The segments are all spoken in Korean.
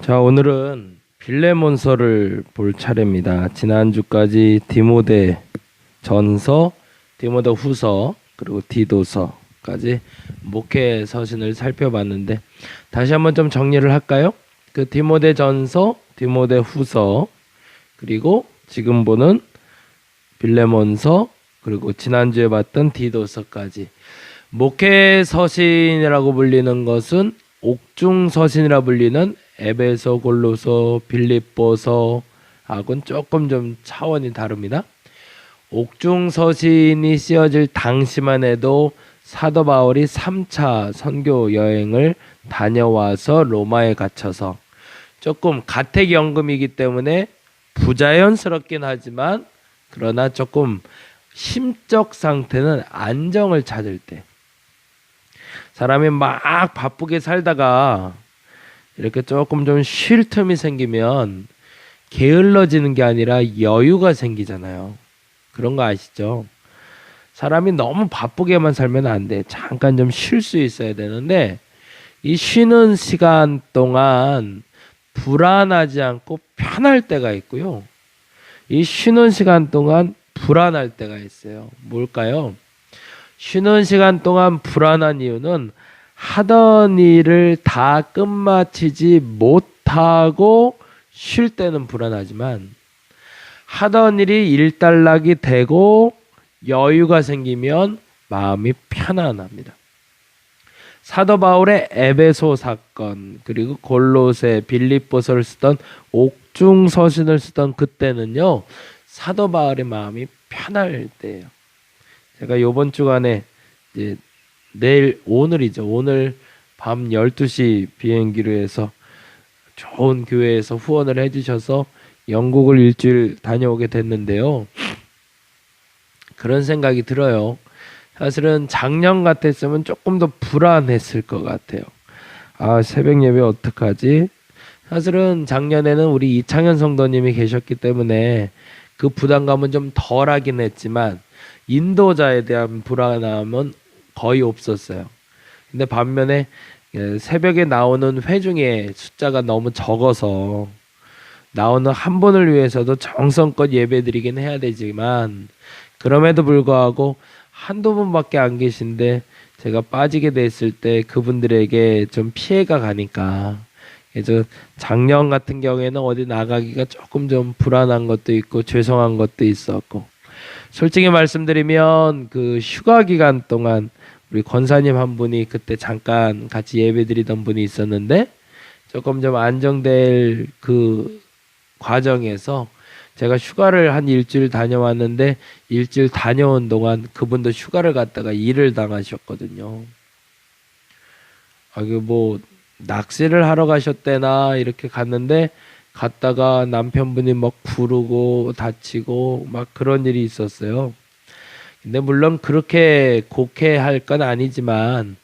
자, 오늘은 빌레몬서를 볼 차례입니다. 지난주까지 디모데 전서, 디모데 후서, 그리고 디도서까지 목회 서신을 살펴봤는데 다시 한번 좀 정리를 할까요? 그 디모데 전서, 디모데 후서, 그리고 지금 보는 빌레몬서, 그리고 지난주에 봤던 디도서까지 목회 서신이라고 불리는 것은 옥중 서신이라 불리는 에베소, 골로서, 빌립보서하고는 조금 좀 차원이 다릅니다. 옥중 서신이 쓰여질 당시만 해도 사도 바울이 3차 선교 여행을 다녀와서 로마에 갇혀서 조금 가택연금이기 때문에 부자연스럽긴 하지만 그러나 조금 심적 상태는 안정을 찾을 때, 사람이 막 바쁘게 살다가 이렇게 조금 좀 쉴 틈이 생기면 게을러지는 게 아니라 여유가 생기잖아요. 그런 거 아시죠? 사람이 너무 바쁘게만 살면 안 돼. 잠깐 좀 쉴 수 있어야 되는데 이 쉬는 시간 동안 불안하지 않고 편할 때가 있고요. 이 쉬는 시간 동안 불안할 때가 있어요. 뭘까요? 쉬는 시간 동안 불안한 이유는 하던 일을 다 끝마치지 못하고 쉴 때는 불안하지만 하던 일이 일단락이 되고 여유가 생기면 마음이 편안합니다. 사도 바울의 에베소 사건, 그리고 골로새, 빌립보서를 쓰던 옥중 서신을 쓰던 그때는요, 사도 바울의 마음이 편할 때예요. 제가 이번 주간에 이제 오늘이죠. 오늘 밤 12시 비행기로 해서 좋은 교회에서 후원을 해주셔서 영국을 일주일 다녀오게 됐는데요. 그런 생각이 들어요. 사실은 작년 같았으면 조금 더 불안했을 것 같아요. 아, 새벽 예배 어떡하지? 사실은 작년에는 우리 이창현 성도님이 계셨기 때문에 그 부담감은 좀 덜하긴 했지만 인도자에 대한 불안함은 거의 없었어요. 근데 반면에 새벽에 나오는 회 중에 숫자가 너무 적어서 나오는 한 분을 위해서도 정성껏 예배드리긴 해야 되지만 그럼에도 불구하고 한두 분밖에 안 계신데 제가 빠지게 됐을 때 그분들에게 좀 피해가 가니까, 그래서 작년 같은 경우에는 어디 나가기가 조금 좀 불안한 것도 있고 죄송한 것도 있었고, 솔직히 말씀드리면 그 휴가 기간 동안 우리 권사님 한 분이 그때 잠깐 같이 예배드리던 분이 있었는데 조금 좀 안정될 그 과정에서 제가 휴가를 한 일주일 다녀왔는데 일주일 다녀온 동안 그분도 휴가를 갔다가 일을 당하셨거든요. 이게 뭐 낚시를 하러 가셨대나 이렇게 갔는데 갔다가 남편분이 막 부르고 다치고 막 그런 일이 있었어요. 근데 물론 그렇게 곡해할 건 아니지만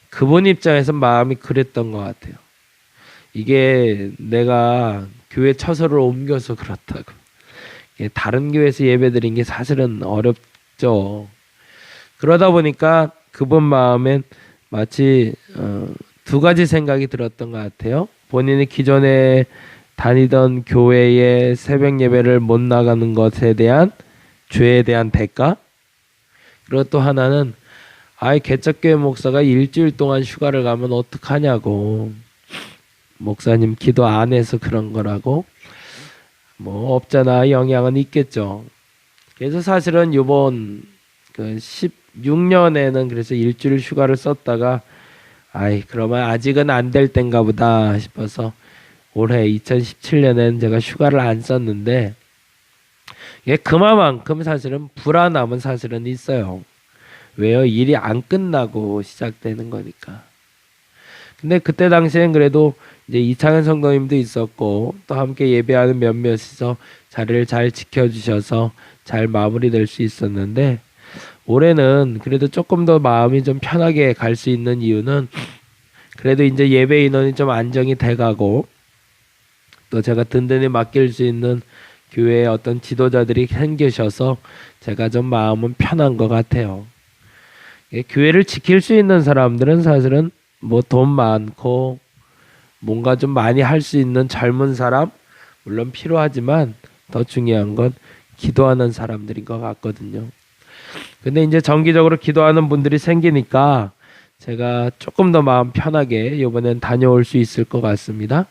그분 입장에서 마음이 그랬던 것 같아요. 이게 내가 교회 처소를 옮겨서 그렇다고. 다른 교회에서 예배드린 게 사실은 어렵죠. 그러다 보니까 그분 마음엔 마치 두 가지 생각이 들었던 것 같아요. 본인이 기존에 다니던 교회의 새벽 예배를 못 나가는 것에 대한 죄에 대한 대가, 그리고 또 하나는 개척교회 목사가 일주일 동안 휴가를 가면 어떡하냐고, 목사님 기도 안 해서 그런 거라고, 뭐 없잖아, 영향은 있겠죠. 그래서 사실은 이번 그 16년에는 그래서 일주일 휴가를 썼다가 그러면 아직은 안 될 땐가 보다 싶어서 올해 2017년에는 제가 휴가를 안 썼는데, 이게 그만큼 사실은 불안함은 사실은 있어요. 왜요? 일이 안 끝나고 시작되는 거니까. 근데 그때 당시엔 그래도 이제 이창현 성도님도 있었고 또 함께 예배하는 몇몇이서 자리를 잘 지켜주셔서 잘 마무리될 수 있었는데, 올해는 그래도 조금 더 마음이 좀 편하게 갈 수 있는 이유는 그래도 이제 예배 인원이 좀 안정이 돼가고 또 제가 든든히 맡길 수 있는 교회에 어떤 지도자들이 생기셔서 제가 좀 마음은 편한 것 같아요. 교회를 지킬 수 있는 사람들은 사실은 뭐 돈 많고 뭔가 좀 많이 할 수 있는 젊은 사람 물론 필요하지만 더 중요한 건 기도하는 사람들인 것 같거든요. 근데 이제 정기적으로 기도하는 분들이 생기니까 제가 조금 더 마음 편하게 이번엔 다녀올 수 있을 것 같습니다.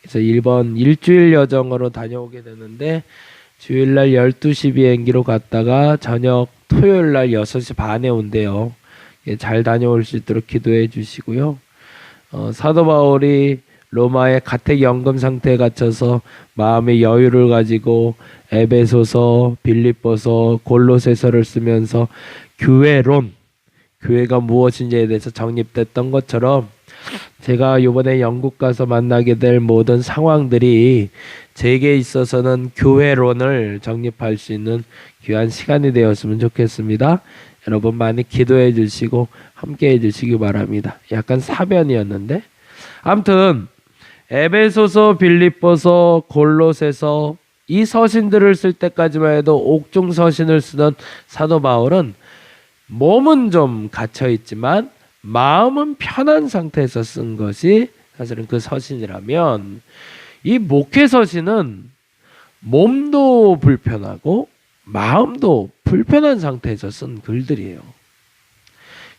그래서 1번 일주일 여정으로 다녀오게 되는데 주일날 12시 비행기로 갔다가 저녁 토요일날 6시 반에 온대요. 잘 다녀올 수 있도록 기도해 주시고요. 사도 바울이 로마의 가택연금 상태에 갇혀서 마음의 여유를 가지고 에베소서, 빌립보서, 골로새서를 쓰면서 교회론, 교회가 무엇인지에 대해서 정립됐던 것처럼 제가 이번에 영국 가서 만나게 될 모든 상황들이 제게 있어서는 교회론을 정립할 수 있는 귀한 시간이 되었으면 좋겠습니다. 여러분 많이 기도해 주시고 함께 해 주시기 바랍니다. 약간 사변이었는데 아무튼 에베소서, 빌립보서, 골로새서 이 서신들을 쓸 때까지만 해도 옥중 서신을 쓰던 사도 바울은 몸은 좀 갇혀 있지만 마음은 편한 상태에서 쓴 것이 사실은 그 서신이라면 이 목회 서신은 몸도 불편하고 마음도 불편한 상태에서 쓴 글들이에요.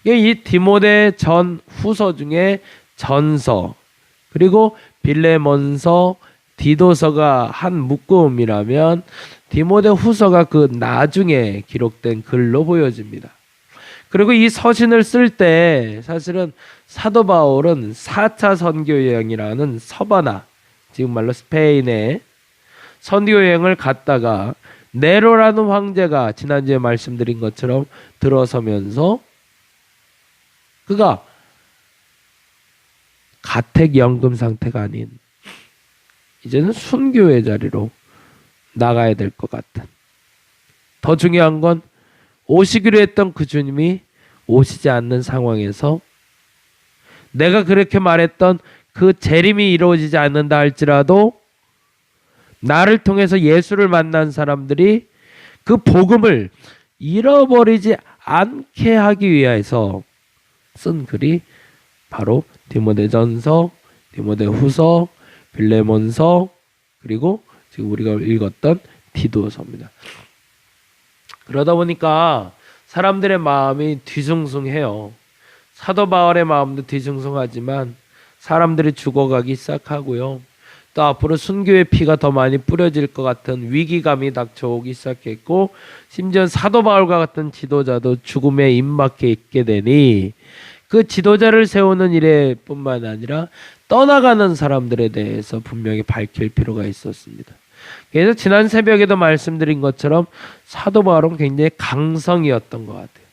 이 디모데 전 후서 중에 전서 그리고 빌레몬서, 디도서가 한 묶음이라면 디모데 후서가 그 나중에 기록된 글로 보여집니다. 그리고 이 서신을 쓸 때 사실은 사도 바울은 4차 선교 여행이라는 서바나, 지금 말로 스페인의 선교 여행을 갔다가 네로라는 황제가 지난주에 말씀드린 것처럼 들어서면서 그가 가택연금 상태가 아닌 이제는 순교의 자리로 나가야 될 것 같은, 더 중요한 건 오시기로 했던 그 주님이 오시지 않는 상황에서 내가 그렇게 말했던 그 재림이 이루어지지 않는다 할지라도 나를 통해서 예수를 만난 사람들이 그 복음을 잃어버리지 않게 하기 위해서 쓴 글이 바로 디모데전서, 디모데후서, 빌레몬서 그리고 지금 우리가 읽었던 디도서입니다. 그러다 보니까 사람들의 마음이 뒤숭숭해요. 사도 바울의 마음도 뒤숭숭하지만 사람들이 죽어가기 시작하고요. 또 앞으로 순교의 피가 더 많이 뿌려질 것 같은 위기감이 닥쳐오기 시작했고 심지어 사도 바울과 같은 지도자도 죽음에 임박해 있게 되니 그 지도자를 세우는 일에 뿐만 아니라 떠나가는 사람들에 대해서 분명히 밝힐 필요가 있었습니다. 그래서 지난 새벽에도 말씀드린 것처럼 사도 바울은 굉장히 강성이었던 것 같아요.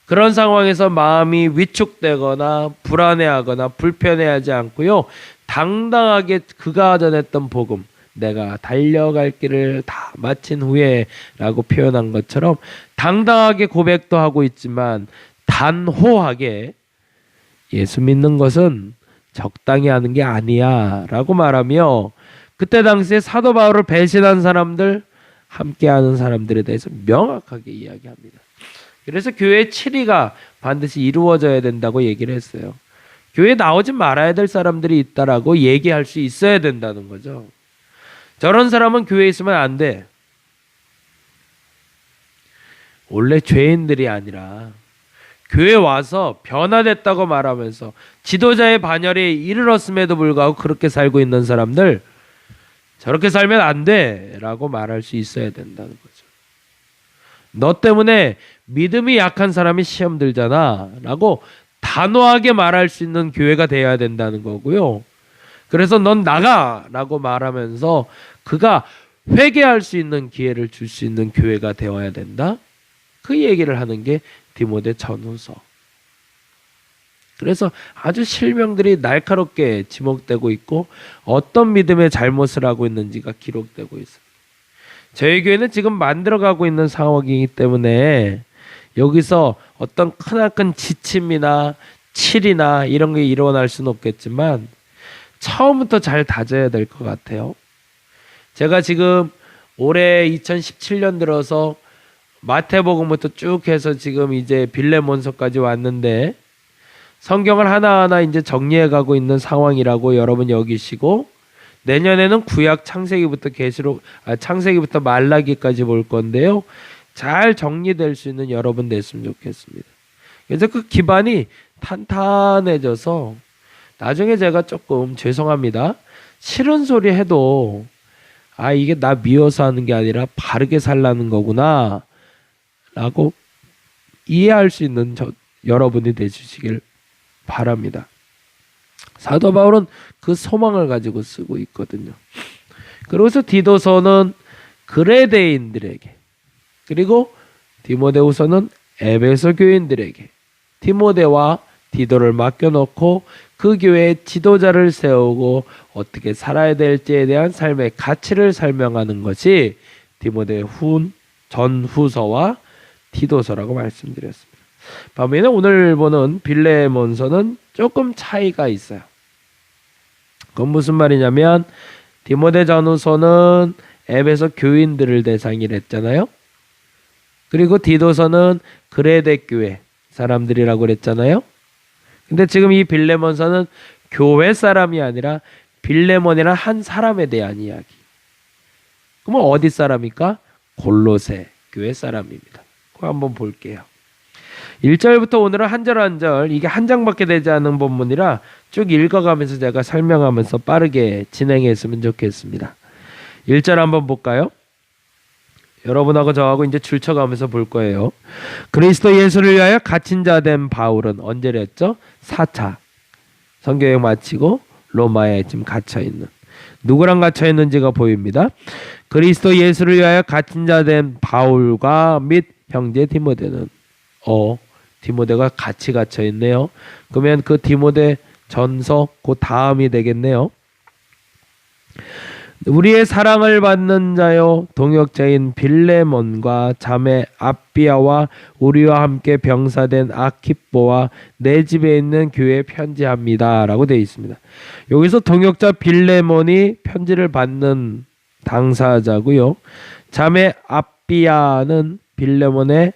그런 상황에서 마음이 위축되거나 불안해하거나 불편해하지 않고요. 당당하게 그가 전했던 복음, 내가 달려갈 길을 다 마친 후에 라고 표현한 것처럼 당당하게 고백도 하고 있지만 단호하게 예수 믿는 것은 적당히 하는 게 아니야 라고 말하며 그때 당시에 사도 바울을 배신한 사람들, 함께하는 사람들에 대해서 명확하게 이야기합니다. 그래서 교회의 7위가 반드시 이루어져야 된다고 얘기를 했어요. 교회에 나오지 말아야 될 사람들이 있다라고 얘기할 수 있어야 된다는 거죠. 저런 사람은 교회에 있으면 안 돼. 원래 죄인들이 아니라 교회 와서 변화됐다고 말하면서 지도자의 반열에 이르렀음에도 불구하고 그렇게 살고 있는 사람들, 저렇게 살면 안 돼 라고 말할 수 있어야 된다는 거죠. 너 때문에 믿음이 약한 사람이 시험 들잖아 라고 단호하게 말할 수 있는 교회가 되어야 된다는 거고요. 그래서 넌 나가 라고 말하면서 그가 회개할 수 있는 기회를 줄 수 있는 교회가 되어야 된다. 그 얘기를 하는 게 디모데 전후서. 그래서 아주 실명들이 날카롭게 지목되고 있고 어떤 믿음의 잘못을 하고 있는지가 기록되고 있습니다. 저희 교회는 지금 만들어가고 있는 상황이기 때문에 여기서 어떤 크나큰 지침이나 칠이나 이런 게 일어날 수는 없겠지만 처음부터 잘 다져야 될 것 같아요. 제가 지금 올해 2017년 들어서 마태복음부터 쭉 해서 지금 이제 빌레몬서까지 왔는데 성경을 하나하나 이제 정리해 가고 있는 상황이라고 여러분 여기시고, 내년에는 구약 창세기부터 말라기까지 볼 건데요. 잘 정리될 수 있는 여러분 됐으면 좋겠습니다. 그래서 그 기반이 탄탄해져서 나중에 제가 조금 죄송합니다. 싫은 소리 해도 이게 나 미워서 하는 게 아니라 바르게 살라는 거구나 라고 이해할 수 있는 여러분이 되시길 바랍니다. 사도 바울은 그 소망을 가지고 쓰고 있거든요. 그래서 디도서는 그레데인들에게, 그리고 디모데후서는 에베소 교인들에게 디모데와 디도를 맡겨놓고 그 교회의 지도자를 세우고 어떻게 살아야 될지에 대한 삶의 가치를 설명하는 것이 디모데 전후서와 디도서라고 말씀드렸습니다. 반면에 오늘 보는 빌레몬서는 조금 차이가 있어요. 그건 무슨 말이냐면, 디모데 전후서는 에베소 교인들을 대상이라 했잖아요. 그리고 디도서는 그레데 교회 사람들이라고 그랬잖아요. 근데 지금 이 빌레몬서는 교회 사람이 아니라 빌레몬이라는 한 사람에 대한 이야기. 그러면 어디 사람입니까? 골로새 교회 사람입니다. 그거 한번 볼게요. 1절부터 오늘은 한 절 한 절, 이게 한 장밖에 되지 않은 본문이라 쭉 읽어가면서 제가 설명하면서 빠르게 진행했으면 좋겠습니다. 1절 한번 볼까요? 여러분하고 저하고 이제 줄쳐가면서 볼 거예요. 그리스도 예수를 위하여 갇힌 자 된 바울은 언제랬죠? 4차 선교여행 마치고 로마에 지금 갇혀있는, 누구랑 갇혀있는지가 보입니다. 그리스도 예수를 위하여 갇힌 자 된 바울과 및 형제 디모데는, 디모데가 같이 갇혀있네요. 그러면 그 디모데 전서 그 다음이 되겠네요. 우리의 사랑을 받는 자요 동역자인 빌레몬과 자매 아비아와 우리와 함께 병사된 아키뽀와 내 집에 있는 교회에 편지합니다 라고 되어 있습니다. 여기서 동역자 빌레몬이 편지를 받는 당사자고요. 자매 아비아는 빌레몬의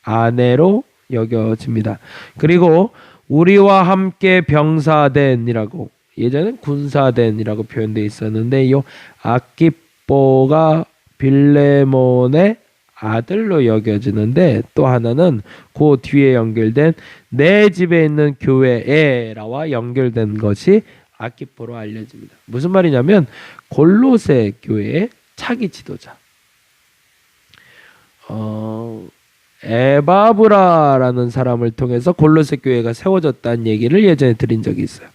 아내로 여겨집니다. 그리고 우리와 함께 병사된이라고, 예전엔 군사된이라고 표현되어 있었는데, 이 아키뽀가 빌레몬의 아들로 여겨지는데, 또 하나는 그 뒤에 연결된 내 집에 있는 교회에라와 연결된 것이 아키뽀로 알려집니다. 무슨 말이냐면 골로새 교회의 차기 지도자, 에바브라라는 사람을 통해서 골로새 교회가 세워졌다는 얘기를 예전에 드린 적이 있어요.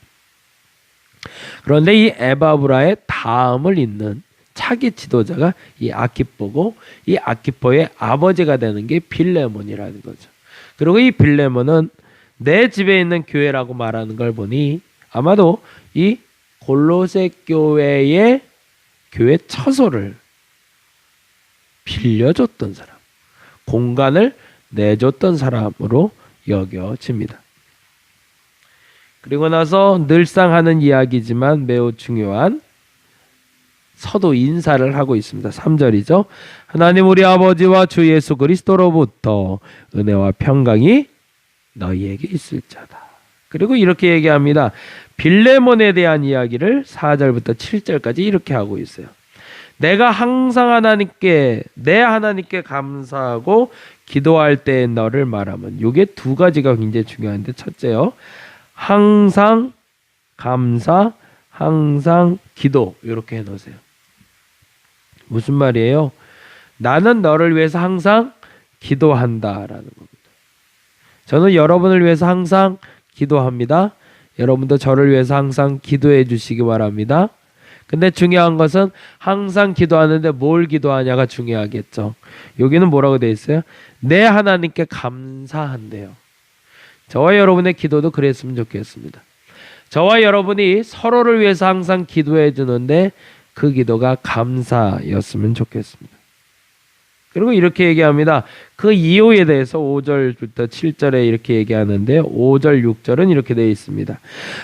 그런데 이 에바브라의 다음을 잇는 차기 지도자가 이 아키뽀고, 이 아키뽀의 아버지가 되는 게 빌레몬이라는 거죠. 그리고 이 빌레몬은 내 집에 있는 교회라고 말하는 걸 보니 아마도 이 골로새 교회의 교회 처소를 빌려줬던 사람, 공간을 내줬던 사람으로 여겨집니다. 그리고 나서 늘상 하는 이야기지만 매우 중요한 서도 인사를 하고 있습니다. 3절이죠. 하나님 우리 아버지와 주 예수 그리스도로부터 은혜와 평강이 너희에게 있을자다. 그리고 이렇게 얘기합니다. 빌레몬에 대한 이야기를 4절부터 7절까지 이렇게 하고 있어요. 내가 항상 내 하나님께 감사하고 기도할 때 너를 말하면, 이게 두 가지가 굉장히 중요한데, 첫째요, 항상 감사, 항상 기도, 이렇게 해놓으세요. 무슨 말이에요? 나는 너를 위해서 항상 기도한다라는 겁니다. 저는 여러분을 위해서 항상 기도합니다. 여러분도 저를 위해서 항상 기도해 주시기 바랍니다. 근데 중요한 것은 항상 기도하는데 뭘 기도하냐가 중요하겠죠. 여기는 뭐라고 되어 있어요? 내 하나님께 감사한대요. 저와 여러분의 기도도 그랬으면 좋겠습니다. 저와 여러분이 서로를 위해서 항상 기도해 주는데 그 기도가 감사였으면 좋겠습니다. 그리고 이렇게 얘기합니다. 그 이유에 대해서 5절부터 7절에 이렇게 얘기하는데요. 5절, 6절은 이렇게 되어 있습니다.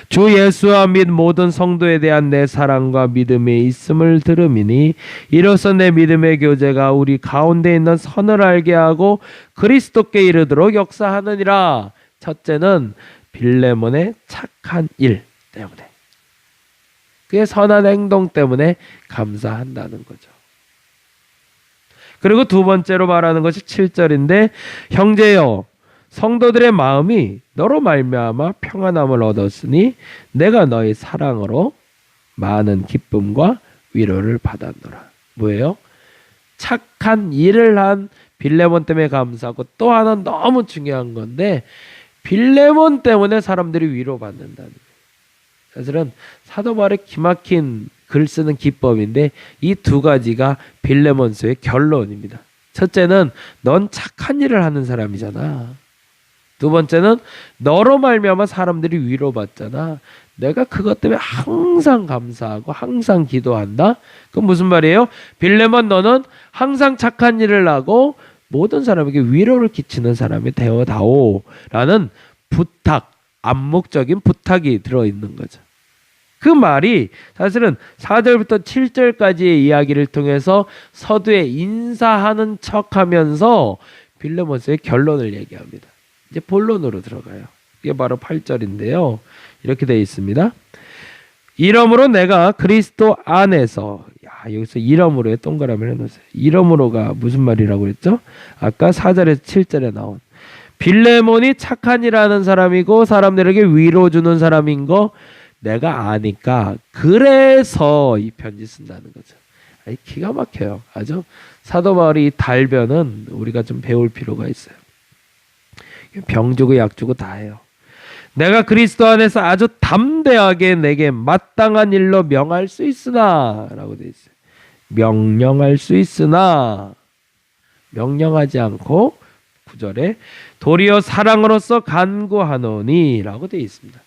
주 예수와 및 모든 성도에 대한 내 사랑과 믿음에 있음을 들음이니 이로써 내 믿음의 교제가 우리 가운데 있는 선을 알게 하고 그리스도께 이르도록 역사하느니라. 첫째는 빌레몬의 착한 일 때문에, 그의 선한 행동 때문에 감사한다는 거죠. 그리고 두 번째로 말하는 것이 7절인데, 형제여 성도들의 마음이 너로 말미암아 평안함을 얻었으니 내가 너희 사랑으로 많은 기쁨과 위로를 받았노라. 뭐예요? 착한 일을 한 빌레몬 때문에 감사하고, 또 하나 너무 중요한 건데 빌레몬 때문에 사람들이 위로받는다는 거예요. 사실은 사도 바울의 기막힌 글 쓰는 기법인데 이 두 가지가 빌레몬서의 결론입니다. 첫째는 넌 착한 일을 하는 사람이잖아. 두 번째는 너로 말미암아 사람들이 위로받잖아. 내가 그것 때문에 항상 감사하고 항상 기도한다. 그건 무슨 말이에요? 빌레몬, 너는 항상 착한 일을 하고 모든 사람에게 위로를 끼치는 사람이 되어다오 라는 부탁, 암묵적인 부탁이 들어있는 거죠. 그 말이 사실은 4절부터 7절까지의 이야기를 통해서 서두에 인사하는 척하면서 빌레몬서의 결론을 얘기합니다. 이제 본론으로 들어가요. 이게 바로 8절인데요. 이렇게 되어 있습니다. 이러므로 내가 그리스도 안에서, 여기서 이러므로에 동그라미를 해놓으세요. 이러므로가 무슨 말이라고 했죠? 아까 4절에서 7절에 나온 빌레몬이 착한 일 하는 사람이고 사람들에게 위로 주는 사람인 거 내가 아니까 그래서 이 편지 쓴다는 거죠. 기가 막혀요. 아주 사도 바울이 달변은 우리가 좀 배울 필요가 있어요. 병 주고 약 주고 다 해요. 내가 그리스도 안에서 아주 담대하게 내게 마땅한 일로 명할 수 있으나 라고 되어 있어요. 명령할 수 있으나, 명령하지 않고 9절에 도리어 사랑으로서 간구하노니 라고 되어 있습니다.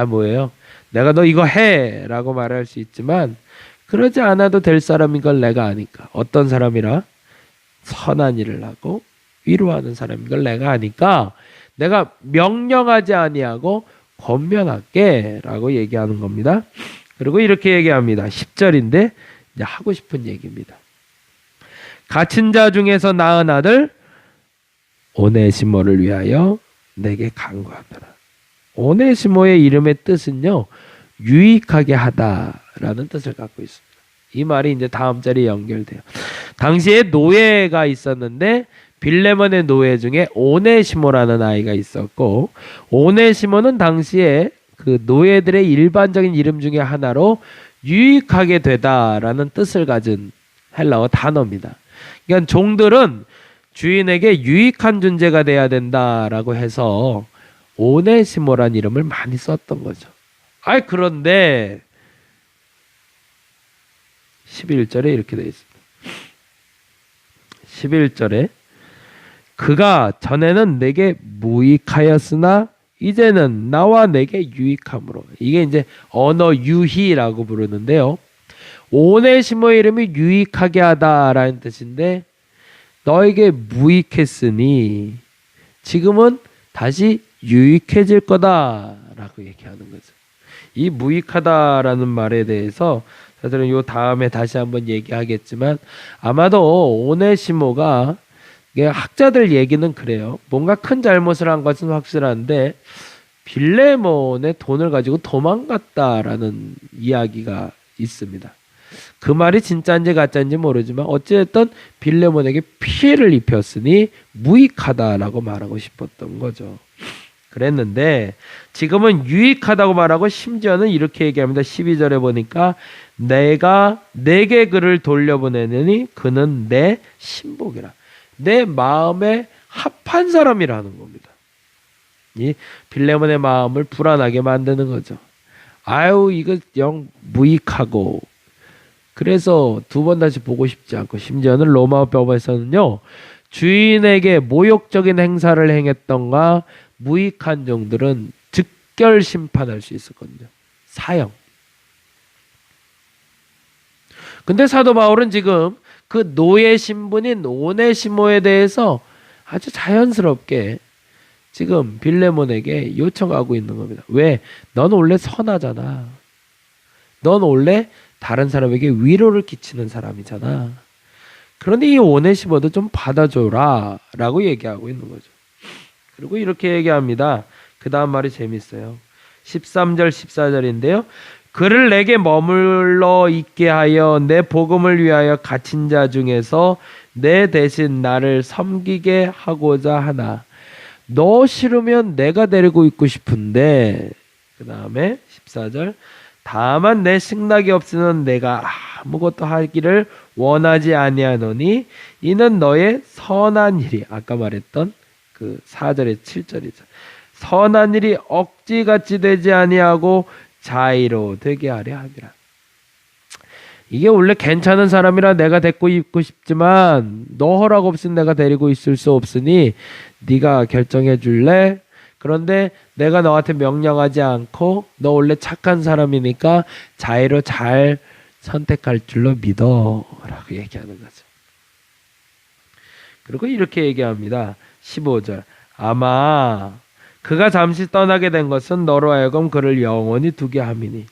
뭐예요? 내가 너 이거 해 라고 말할 수 있지만 그러지 않아도 될 사람인 걸 내가 아니까. 어떤 사람이라? 선한 일을 하고 위로하는 사람인 걸 내가 아니까 내가 명령하지 아니하고 권면할게 라고 얘기하는 겁니다. 그리고 이렇게 얘기합니다. 10절인데 이제 하고 싶은 얘기입니다. 갇힌 자 중에서 낳은 아들 오네시모를 위하여 내게 간구하노라. 오네시모의 이름의 뜻은요, 유익하게 하다라는 뜻을 갖고 있습니다. 이 말이 이제 다음 절에 연결돼요. 당시에 노예가 있었는데 빌레몬의 노예 중에 오네시모라는 아이가 있었고, 오네시모는 당시에 그 노예들의 일반적인 이름 중에 하나로 유익하게 되다라는 뜻을 가진 헬라어 단어입니다. 그러니까 종들은 주인에게 유익한 존재가 돼야 된다라고 해서 오네시모란 이름을 많이 썼던 거죠. 그런데 11절에 이렇게 되어 있습니다. 11절에 그가 전에는 내게 무익하였으나 이제는 나와 내게 유익함으로. 이게 이제 언어 유희라고 부르는데요. 오네시모의 이름이 유익하게 하다라는 뜻인데, 너에게 무익했으니 지금은 다시 유익해질 거다라고 얘기하는 거죠. 이 무익하다라는 말에 대해서 사실은 요 다음에 다시 한번 얘기하겠지만, 아마도 오네시모가, 학자들 얘기는 그래요. 뭔가 큰 잘못을 한 것은 확실한데 빌레몬의 돈을 가지고 도망갔다라는 이야기가 있습니다. 그 말이 진짜인지 가짜인지 모르지만 어쨌든 빌레몬에게 피해를 입혔으니 무익하다라고 말하고 싶었던 거죠. 그랬는데 지금은 유익하다고 말하고 심지어는 이렇게 얘기합니다. 12절에 보니까 내가 내게 그를 돌려보내느니 그는 내 신복이라. 내 마음에 합한 사람이라는 겁니다. 이 빌레몬의 마음을 불안하게 만드는 거죠. 이거 영 무익하고, 그래서 두 번 다시 보고 싶지 않고, 심지어는 로마법에서는요, 주인에게 모욕적인 행사를 행했던가 무익한 종들은 즉결 심판할 수 있었거든요. 사형. 근데 사도 바울은 지금 그 노예 신분인 오네시모에 대해서 아주 자연스럽게 지금 빌레몬에게 요청하고 있는 겁니다. 왜? 넌 원래 선하잖아. 넌 원래 다른 사람에게 위로를 끼치는 사람이잖아. 그런데 이 오네시모도 좀 받아줘라 라고 얘기하고 있는 거죠. 그리고 이렇게 얘기합니다. 그 다음 말이 재밌어요. 13절 14절인데요. 그를 내게 머물러 있게 하여 내 복음을 위하여 갇힌 자 중에서 내 대신 나를 섬기게 하고자 하나. 너 싫으면 내가 데리고 있고 싶은데, 그 다음에 14절, 다만 내 승낙이 없으면 내가 아무것도 하기를 원하지 아니하노니 이는 너의 선한 일이, 아까 말했던 그 4절의 7절이죠. 선한 일이 억지같이 되지 아니하고 자의로 되게 하려 함이라. 이게 원래 괜찮은 사람이라 내가 데리고 있고 싶지만 너 허락 없으면 내가 데리고 있을 수 없으니 네가 결정해 줄래? 그런데 내가 너한테 명령하지 않고 너 원래 착한 사람이니까 자의로 잘 선택할 줄로 믿어 라고 얘기하는 거죠. 그리고 이렇게 얘기합니다. 15절, 아마 그가 잠시 떠나게 된 것은 너로 하여금 그를 영원히 두게 함이니.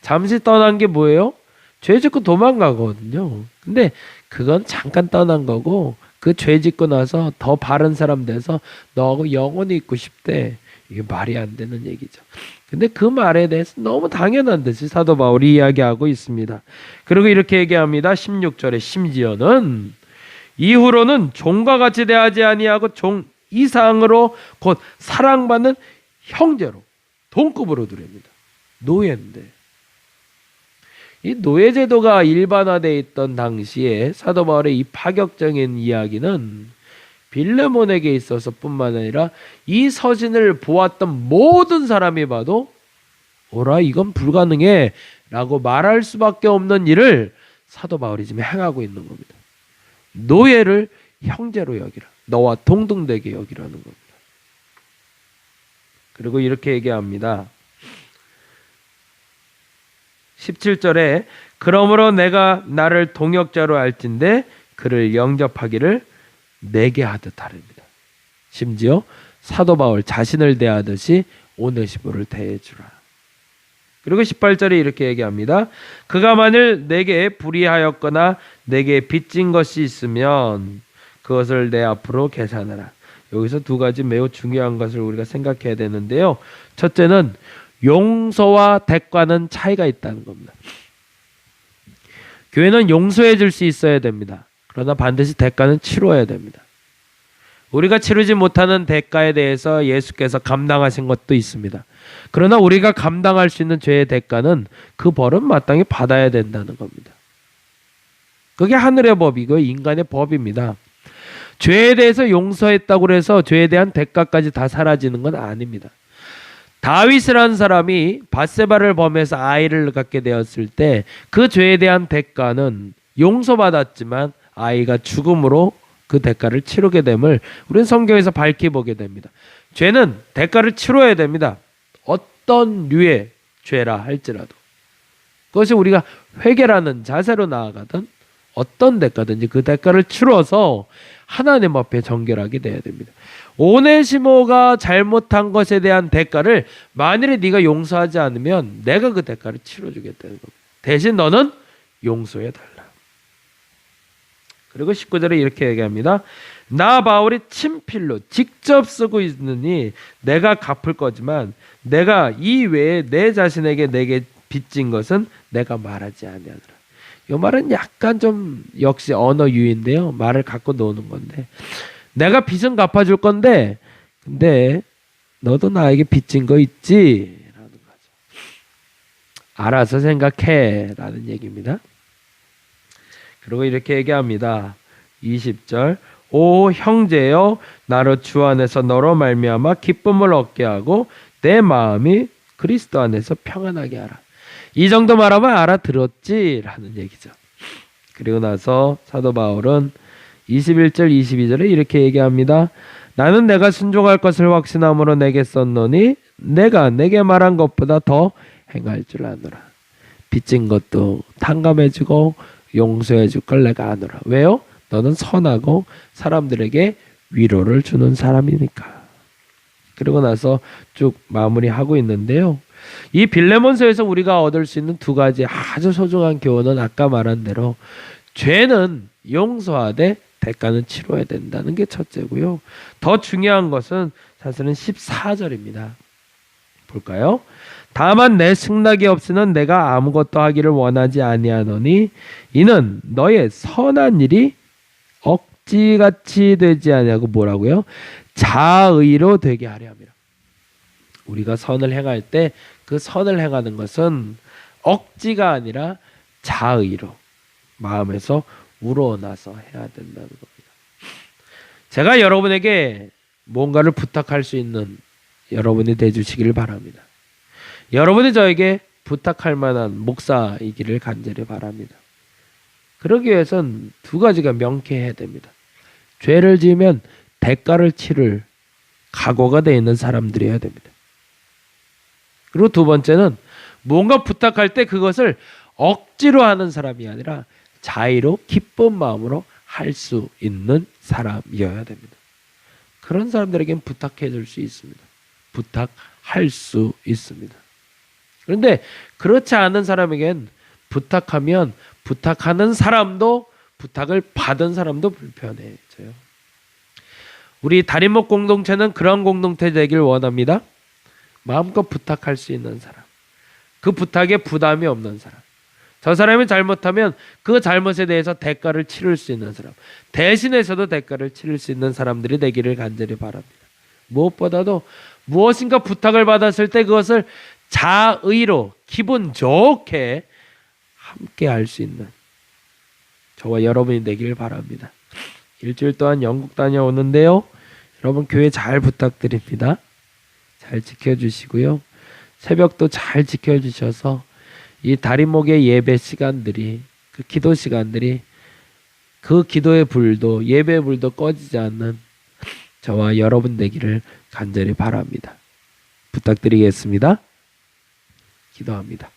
잠시 떠난 게 뭐예요? 죄 짓고 도망가거든요. 근데 그건 잠깐 떠난 거고 그 죄 짓고 나서 더 바른 사람 돼서 너하고 영원히 있고 싶대. 이게 말이 안 되는 얘기죠. 근데 그 말에 대해서 너무 당연한 듯이 사도 바울이 이야기하고 있습니다. 그리고 이렇게 얘기합니다. 16절에 심지어는 이후로는 종과 같이 대하지 아니하고 종 이상으로 곧 사랑받는 형제로 동급으로 두렵니다. 노예인데. 이 노예제도가 일반화되어 있던 당시에 사도 바울의 이 파격적인 이야기는 빌레몬에게 있어서 뿐만 아니라 이 서신을 보았던 모든 사람이 봐도 오라 이건 불가능해 라고 말할 수밖에 없는 일을 사도 바울이 지금 행하고 있는 겁니다. 노예를 형제로 여기라. 너와 동등되게 여기라는 겁니다. 그리고 이렇게 얘기합니다. 17절에 그러므로 내가 나를 동역자로 알진대 그를 영접하기를 내게 하듯 하렵니다. 심지어 사도 바울 자신을 대하듯이 오네시모를 대해주라. 그리고 18절에 이렇게 얘기합니다. 그가 만일 내게 불의하였거나 내게 빚진 것이 있으면 그것을 내 앞으로 계산하라. 여기서 두 가지 매우 중요한 것을 우리가 생각해야 되는데요. 첫째는 용서와 대가는 차이가 있다는 겁니다. 교회는 용서해 줄 수 있어야 됩니다. 그러나 반드시 대가는 치러야 됩니다. 우리가 치르지 못하는 대가에 대해서 예수께서 감당하신 것도 있습니다. 그러나 우리가 감당할 수 있는 죄의 대가는 그 벌은 마땅히 받아야 된다는 겁니다. 그게 하늘의 법이고 인간의 법입니다. 죄에 대해서 용서했다고 해서 죄에 대한 대가까지 다 사라지는 건 아닙니다. 다윗이라는 사람이 밧세바를 범해서 아이를 갖게 되었을 때 그 죄에 대한 대가는 용서받았지만 아이가 죽음으로 그 대가를 치르게 됨을 우리는 성경에서 밝히 보게 됩니다. 죄는 대가를 치러야 됩니다. 어떤 류의 죄라 할지라도 그것이 우리가 회개라는 자세로 나아가든 어떤 대가든지 그 대가를 치러서 하나님 앞에 정결하게 돼야 됩니다. 오네시모가 잘못한 것에 대한 대가를 만일에 네가 용서하지 않으면 내가 그 대가를 치러주겠다는 겁니다. 대신 너는 용서해달라. 그리고 19절에 이렇게 얘기합니다. 나 바울이 친필로 직접 쓰고 있느니 내가 갚을 거지만 내가 이 외에 내 자신에게 내게 빚진 것은 내가 말하지 아니하노라. 이 말은 약간 좀 역시 언어 유인데요. 말을 갖고 노는 건데 내가 빚은 갚아줄 건데 근데 너도 나에게 빚진 거 있지? 라는 거죠. 알아서 생각해 라는 얘기입니다. 그리고 이렇게 얘기합니다. 20절 오 형제여 나로 주 안에서 너로 말미암아 기쁨을 얻게 하고 내 마음이 그리스도 안에서 평안하게 하라. 이 정도 말하면 알아들었지? 라는 얘기죠. 그리고 나서 사도 바울은 21절 22절에 이렇게 얘기합니다. 나는 내가 순종할 것을 확신함으로 내게 썼노니 내가 내게 말한 것보다 더 행할 줄 아노라. 빚진 것도 탕감해주고 용서해줄 걸 내가 아노라. 왜요? 너는 선하고 사람들에게 위로를 주는 사람이니까. 그리고 나서 쭉 마무리하고 있는데요. 이 빌레몬서에서 우리가 얻을 수 있는 두 가지 아주 소중한 교훈은 아까 말한 대로 죄는 용서하되 대가는 치러야 된다는 게 첫째고요. 더 중요한 것은 사실은 14절입니다. 볼까요? 다만 내 승낙이 없이는 내가 아무것도 하기를 원하지 아니하노니 이는 너의 선한 일이 억지같이 되지 아니하고 뭐라고요? 자의로 되게 하려 함이라. 우리가 선을 행할 때 그 선을 행하는 것은 억지가 아니라 자의로 마음에서 우러나서 해야 된다는 겁니다. 제가 여러분에게 뭔가를 부탁할 수 있는 여러분이 되주시기를 바랍니다. 여러분이 저에게 부탁할 만한 목사이기를 간절히 바랍니다. 그러기 위해선 두 가지가 명쾌해야 됩니다. 죄를 지으면 대가를 치를 각오가 되어 있는 사람들이어야 됩니다. 그리고 두 번째는 뭔가 부탁할 때 그것을 억지로 하는 사람이 아니라 자의로 기쁜 마음으로 할 수 있는 사람이어야 됩니다. 그런 사람들에게는 부탁해 줄 수 있습니다. 부탁할 수 있습니다. 그런데 그렇지 않은 사람에겐 부탁하면 부탁하는 사람도 부탁을 받은 사람도 불편해져요. 우리 다림목 공동체는 그런 공동체 되길 원합니다. 마음껏 부탁할 수 있는 사람, 그 부탁에 부담이 없는 사람, 저 사람이 잘못하면 그 잘못에 대해서 대가를 치를 수 있는 사람, 대신해서도 대가를 치를 수 있는 사람들이 되기를 간절히 바랍니다. 무엇보다도 무엇인가 부탁을 받았을 때 그것을 자의로 기분 좋게 함께 할 수 있는 저와 여러분이 되기를 바랍니다. 일주일 동안 영국 다녀오는데요, 여러분 교회 잘 부탁드립니다. 잘 지켜주시고요, 새벽도 잘 지켜주셔서 이 다림목의 예배 시간들이, 그 기도 시간들이, 그 기도의 불도, 예배의 불도 꺼지지 않는 저와 여러분 되기를 간절히 바랍니다. 부탁드리겠습니다. 기도합니다.